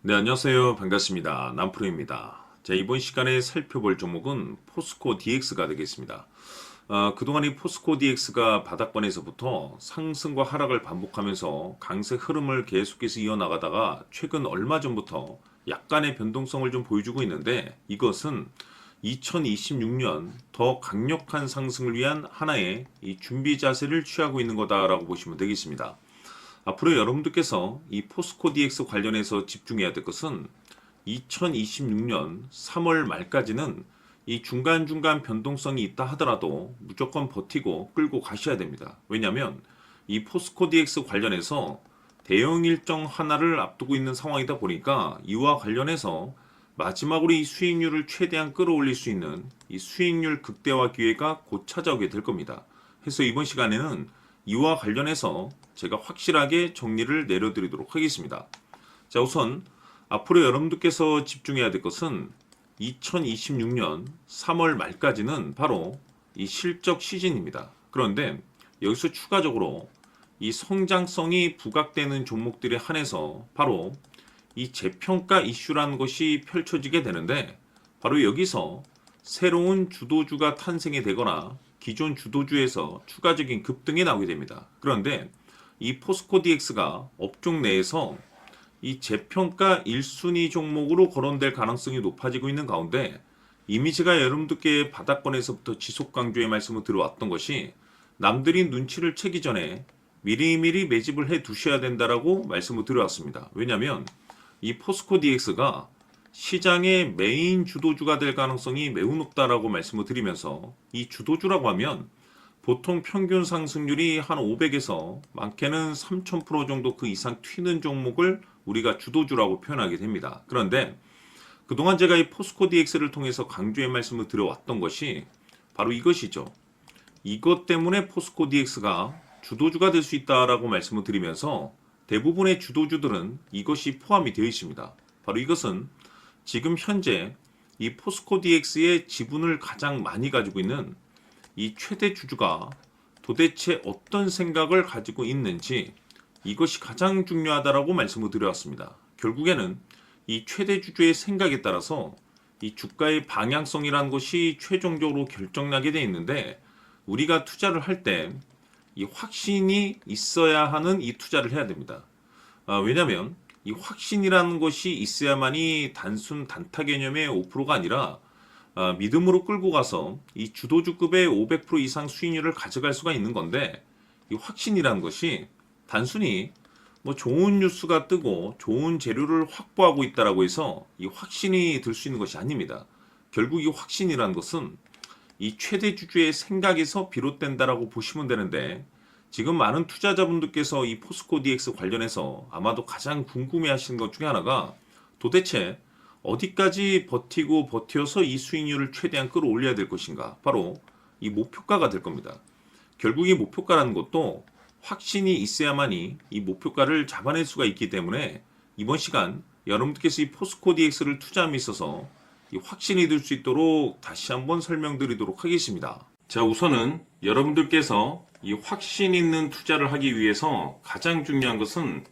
네, 안녕하세요. 반갑습니다. 남프로입니다. 자, 이번 시간에 살펴볼 종목은 포스코 DX가 되겠습니다. 그동안 이 포스코 DX가 바닥권에서부터 상승과 하락을 반복하면서 강세 흐름을 계속해서 이어나가다가 최근 얼마 전부터 약간의 변동성을 좀 보여주고 있는데, 이것은 2026년 더 강력한 상승을 위한 하나의 이 준비 자세를 취하고 있는 거다라고 보시면 되겠습니다. 앞으로 여러분들께서 이 포스코 DX 관련해서 집중해야 될 것은 2026년 3월 말까지는 이 중간중간 변동성이 있다 하더라도 무조건 버티고 끌고 가셔야 됩니다. 왜냐하면 이 포스코 DX 관련해서 대형 일정 하나를 앞두고 있는 상황이다 보니까 이와 관련해서 마지막으로 이 수익률을 최대한 끌어올릴 수 있는 이 수익률 극대화 기회가 곧 찾아오게 될 겁니다. 그래서 이번 시간에는 이와 관련해서 제가 확실하게 정리를 내려드리도록 하겠습니다. 자, 우선 앞으로 여러분들께서 집중해야 될 것은 2026년 3월 말까지는 바로 이 실적 시즌입니다. 그런데 여기서 추가적으로 이 성장성이 부각되는 종목들에 한해서 바로 이 재평가 이슈라는 것이 펼쳐지게 되는데, 바로 여기서 새로운 주도주가 탄생이 되거나 기존 주도주에서 추가적인 급등이 나오게 됩니다. 그런데 이 포스코 DX가 업종 내에서 이 재평가 1순위 종목으로 거론될 가능성이 높아지고 있는 가운데, 이미 제가 여러분들께 바닥권에서부터 지속 강조의 말씀을 들어왔던 것이 남들이 눈치를 채기 전에 미리미리 매집을 해 두셔야 된다라고 말씀을 드려왔습니다. 왜냐하면 이 포스코 DX가 시장의 메인 주도주가 될 가능성이 매우 높다라고 말씀을 드리면서, 이 주도주라고 하면 보통 평균 상승률이 한 500에서 많게는 3000% 정도 그 이상 튀는 종목을 우리가 주도주라고 표현하게 됩니다. 그런데 그동안 제가 이 포스코 DX를 통해서 강조의 말씀을 드려왔던 것이 바로 이것이죠. 이것 때문에 포스코 DX가 주도주가 될 수 있다라고 말씀을 드리면서 대부분의 주도주들은 이것이 포함이 되어 있습니다. 바로 이것은 지금 현재 이 포스코 DX의 지분을 가장 많이 가지고 있는 이 최대 주주가 도대체 어떤 생각을 가지고 있는지, 이것이 가장 중요하다라고 말씀을 드려왔습니다. 결국에는 이 최대 주주의 생각에 따라서 이 주가의 방향성이라는 것이 최종적으로 결정나게 되어 있는데, 우리가 투자를 할 때 이 확신이 있어야 하는 이 투자를 해야 됩니다. 왜냐하면 이 확신이라는 것이 있어야만이 단순 단타 개념의 5%가 아니라 믿음으로 끌고 가서 이 주도주급의 500% 이상 수익률을 가져갈 수가 있는 건데, 이 확신이라는 것이 단순히 뭐 좋은 뉴스가 뜨고 좋은 재료를 확보하고 있다라고 해서 이 확신이 들 수 있는 것이 아닙니다. 결국 이 확신이라는 것은 이 최대 주주의 생각에서 비롯된다라고 보시면 되는데, 지금 많은 투자자분들께서 이 포스코 DX 관련해서 아마도 가장 궁금해 하시는 것 중에 하나가 도대체 어디까지 버티고 버텨서 이 수익률을 최대한 끌어올려야 될 것인가, 바로 이 목표가가 될 겁니다. 결국 이 목표가라는 것도 확신이 있어야만이 이 목표가를 잡아낼 수가 있기 때문에 이번 시간 여러분들께서 이 포스코 DX를 투자함에 있어서 이 확신이 들 수 있도록 다시 한번 설명드리도록 하겠습니다. 자, 우선은 여러분들께서 이 확신 있는 투자를 하기 위해서 가장 중요한 것은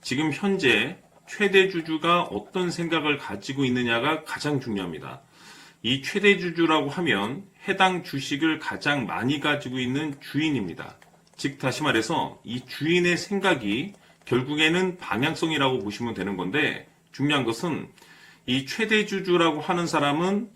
지금 현재 최대 주주가 어떤 생각을 가지고 있느냐가 가장 중요합니다. 이 최대 주주라고 하면 해당 주식을 가장 많이 가지고 있는 주인입니다. 즉 다시 말해서 이 주인의 생각이 결국에는 방향성이라고 보시면 되는 건데, 중요한 것은 이 최대 주주라고 하는 사람은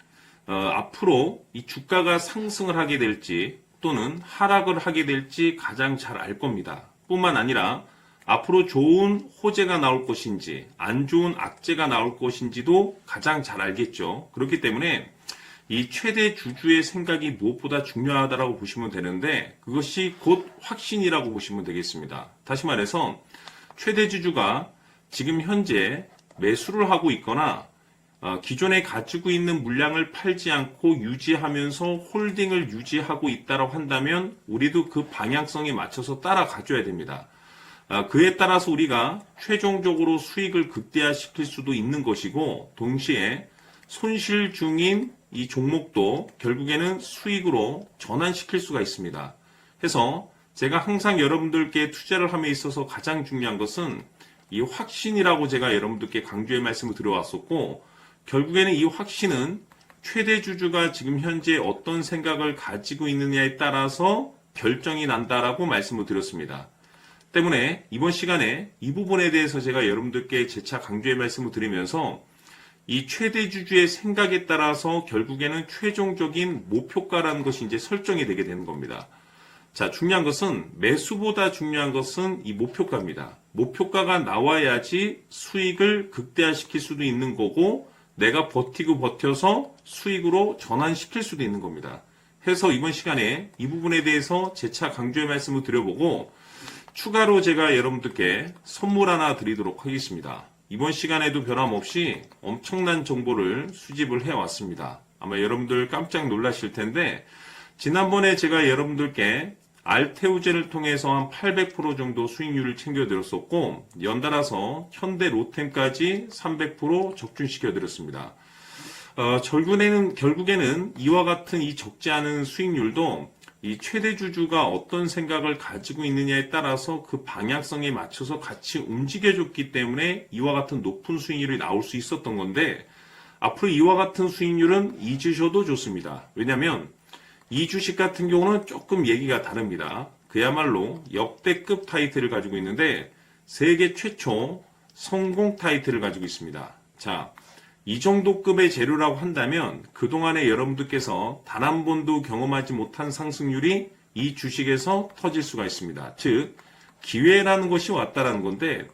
앞으로 이 주가가 상승을 하게 될지 또는 하락을 하게 될지 가장 잘 알 겁니다. 뿐만 아니라 앞으로 좋은 호재가 나올 것인지 안 좋은 악재가 나올 것인지도 가장 잘 알겠죠. 그렇기 때문에 이 최대 주주의 생각이 무엇보다 중요하다고 보시면 되는데, 그것이 곧 확신이라고 보시면 되겠습니다. 다시 말해서 최대 주주가 지금 현재 매수를 하고 있거나 기존에 가지고 있는 물량을 팔지 않고 유지하면서 홀딩을 유지하고 있다고 한다면 우리도 그 방향성에 맞춰서 따라가줘야 됩니다. 그에 따라서 우리가 최종적으로 수익을 극대화시킬 수도 있는 것이고, 동시에 손실 중인 이 종목도 결국에는 수익으로 전환시킬 수가 있습니다. 해서 제가 항상 여러분들께 투자를 함에 있어서 가장 중요한 것은 이 확신이라고 제가 여러분들께 강조의 말씀을 드려왔었고, 결국에는 이 확신은 최대 주주가 지금 현재 어떤 생각을 가지고 있느냐에 따라서 결정이 난다라고 말씀을 드렸습니다. 때문에 이번 시간에 이 부분에 대해서 제가 여러분들께 재차 강조의 말씀을 드리면서 이 최대 주주의 생각에 따라서 결국에는 최종적인 목표가라는 것이 이제 설정이 되게 되는 겁니다. 자, 중요한 것은 매수보다 중요한 것은 이 목표가입니다. 목표가가 나와야지 수익을 극대화시킬 수도 있는 거고 내가 버티고 버텨서 수익으로 전환시킬 수도 있는 겁니다. 해서 이번 시간에 이 부분에 대해서 재차 강조의 말씀을 드려보고 추가로 제가 여러분들께 선물 하나 드리도록 하겠습니다. 이번 시간에도 변함없이 엄청난 정보를 수집을 해왔습니다. 아마 여러분들 깜짝 놀라실 텐데 지난번에 제가 여러분들께 알테오젠을 통해서 한 800% 정도 수익률을 챙겨드렸었고 연달아서 현대 로템까지 300% 적중시켜드렸습니다. 결국에는 이와 같은 이 적지 않은 수익률도 이 최대 주주가 어떤 생각을 가지고 있느냐에 따라서 그 방향성에 맞춰서 같이 움직여줬기 때문에 이와 같은 높은 수익률이 나올 수 있었던 건데 앞으로 이와 같은 수익률은 잊으셔도 좋습니다. 왜냐하면 이 주식 같은 경우는 조금 얘기가 다릅니다. 그야말로 역대급 타이틀을 가지고 있는데 세계 최초 성공 타이틀을 가지고 있습니다. 자, 이 정도 급의 재료라고 한다면 그동안에 여러분들께서 단 한 번도 경험하지 못한 상승률이 이 주식에서 터질 수가 있습니다. 즉 기회라는 것이 왔다라는 건데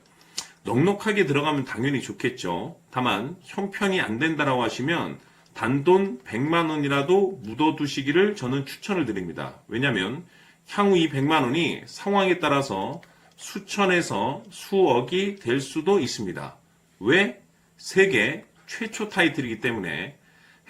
넉넉하게 들어가면 당연히 좋겠죠. 다만 형편이 안 된다라고 하시면 단돈 100만 원이라도 묻어두시기를 저는 추천을 드립니다. 왜냐하면 향후 이 100만 원이 상황에 따라서 수천에서 수억이 될 수도 있습니다. 왜? 세계 최초 타이틀이기 때문에.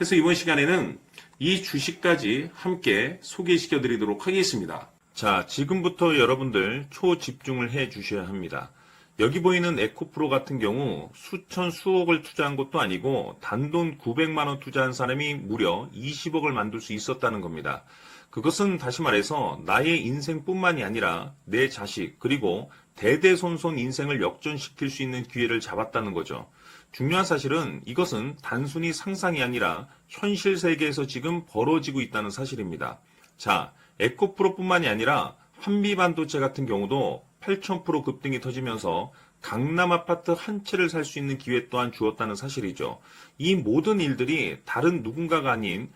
해서 이번 시간에는 이 주식까지 함께 소개시켜 드리도록 하겠습니다. 자, 지금부터 여러분들 초집중을 해 주셔야 합니다. 여기 보이는 에코프로 같은 경우 수천 수억을 투자한 것도 아니고 단돈 900만 원 투자한 사람이 무려 20억을 만들 수 있었다는 겁니다. 그것은 다시 말해서 나의 인생뿐만이 아니라 내 자식 그리고 대대손손 인생을 역전시킬 수 있는 기회를 잡았다는 거죠. 중요한 사실은 이것은 단순히 상상이 아니라 현실 세계에서 지금 벌어지고 있다는 사실입니다. 자, 에코프로뿐만이 아니라 한미반도체 같은 경우도 8,000% 급등이 터지면서 강남 아파트 한 채를 살 수 있는 기회 또한 주었다는 사실이죠. 이 모든 일들이 다른 누군가가 아닌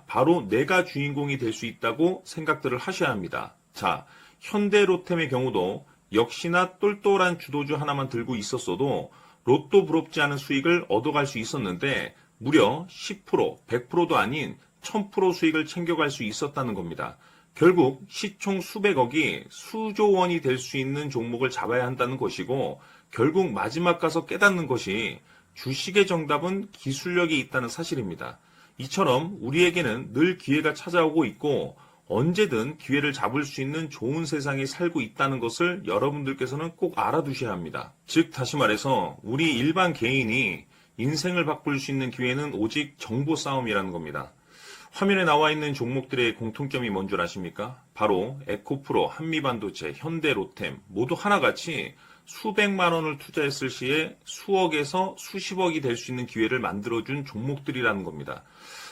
바로 내가 주인공이 될 수 있다고 생각들을 하셔야 합니다. 자, 현대로템의 경우도 역시나 똘똘한 주도주 하나만 들고 있었어도 로또 부럽지 않은 수익을 얻어갈 수 있었는데 무려 10%, 100%도 아닌 1000% 수익을 챙겨갈 수 있었다는 겁니다. 결국 시총 수백억이 수조 원이 될 수 있는 종목을 잡아야 한다는 것이고 결국 마지막 가서 깨닫는 것이 주식의 정답은 기술력이 있다는 사실입니다. 이처럼 우리에게는 늘 기회가 찾아오고 있고 언제든 기회를 잡을 수 있는 좋은 세상에 살고 있다는 것을 여러분들께서는 꼭 알아두셔야 합니다. 즉 다시 말해서 우리 일반 개인이 인생을 바꿀 수 있는 기회는 오직 정보 싸움이라는 겁니다. 화면에 나와 있는 종목들의 공통점이 뭔 줄 아십니까? 바로 에코프로, 한미반도체, 현대로템 모두 하나같이 수백만 원을 투자했을 시에 수억에서 수십억이 될 수 있는 기회를 만들어준 종목들이라는 겁니다.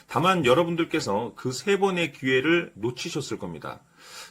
다만 여러분들께서 그 세 번의 기회를 놓치셨을 겁니다.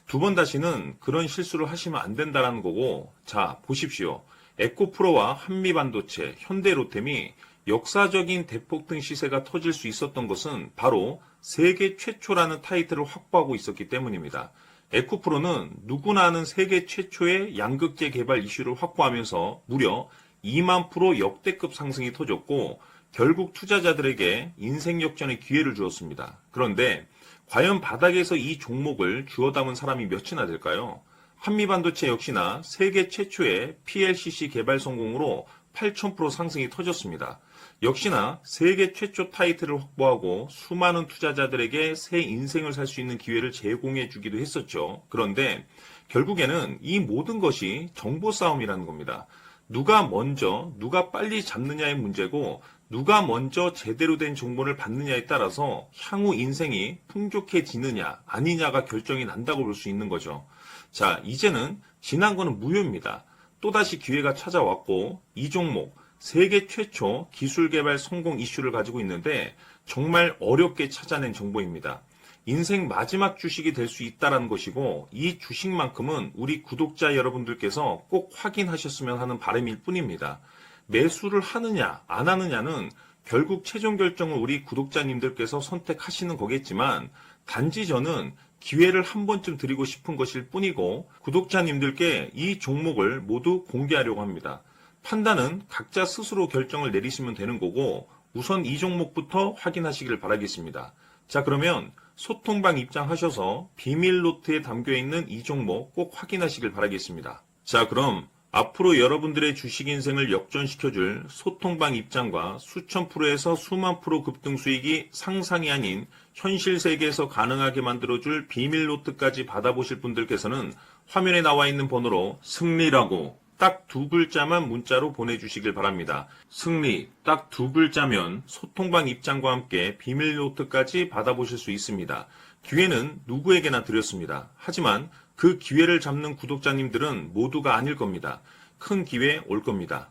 두 번 다시는 그런 실수를 하시면 안 된다는 거고, 자 보십시오. 에코프로와 한미반도체, 현대로템이 역사적인 대폭등 시세가 터질 수 있었던 것은 바로 세계 최초라는 타이틀을 확보하고 있었기 때문입니다. 에코프로는 누구나 아는 세계 최초의 양극재 개발 이슈를 확보하면서 무려 2만 프로 역대급 상승이 터졌고 결국 투자자들에게 인생 역전의 기회를 주었습니다. 그런데 과연 바닥에서 이 종목을 주워 담은 사람이 몇이나 될까요? 한미반도체 역시나 세계 최초의 PLCC 개발 성공으로 8,000% 상승이 터졌습니다. 역시나 세계 최초 타이틀을 확보하고 수많은 투자자들에게 새 인생을 살 수 있는 기회를 제공해 주기도 했었죠. 그런데 결국에는 이 모든 것이 정보 싸움이라는 겁니다. 누가 먼저, 누가 빨리 잡느냐의 문제고 누가 먼저 제대로 된 정보를 받느냐에 따라서 향후 인생이 풍족해지느냐 아니냐가 결정이 난다고 볼 수 있는 거죠. 자, 이제는 지난 거는 무효입니다. 또다시 기회가 찾아왔고 이 종목 세계 최초 기술 개발 성공 이슈를 가지고 있는데 정말 어렵게 찾아낸 정보입니다. 인생 마지막 주식이 될 수 있다는 것이고 이 주식만큼은 우리 구독자 여러분들께서 꼭 확인하셨으면 하는 바람일 뿐입니다. 매수를 하느냐 안 하느냐는 결국 최종 결정을 우리 구독자님들께서 선택하시는 거겠지만 단지 저는 기회를 한 번쯤 드리고 싶은 것일 뿐이고 구독자님들께 이 종목을 모두 공개하려고 합니다. 판단은 각자 스스로 결정을 내리시면 되는 거고 우선 이 종목부터 확인하시길 바라겠습니다. 자, 그러면 소통방 입장하셔서 비밀 노트에 담겨있는 이 종목 꼭 확인하시길 바라겠습니다. 자, 그럼 앞으로 여러분들의 주식 인생을 역전시켜줄 소통방 입장과 수천 프로에서 수만 프로 급등 수익이 상상이 아닌 현실 세계에서 가능하게 만들어줄 비밀 노트까지 받아보실 분들께서는 화면에 나와 있는 번호로 승리라고 딱 두 글자만 문자로 보내주시길 바랍니다. 승리 딱 두 글자면 소통방 입장과 함께 비밀 노트까지 받아보실 수 있습니다. 기회는 누구에게나 드렸습니다. 하지만 그 기회를 잡는 구독자님들은 모두가 아닐 겁니다. 큰 기회 올 겁니다.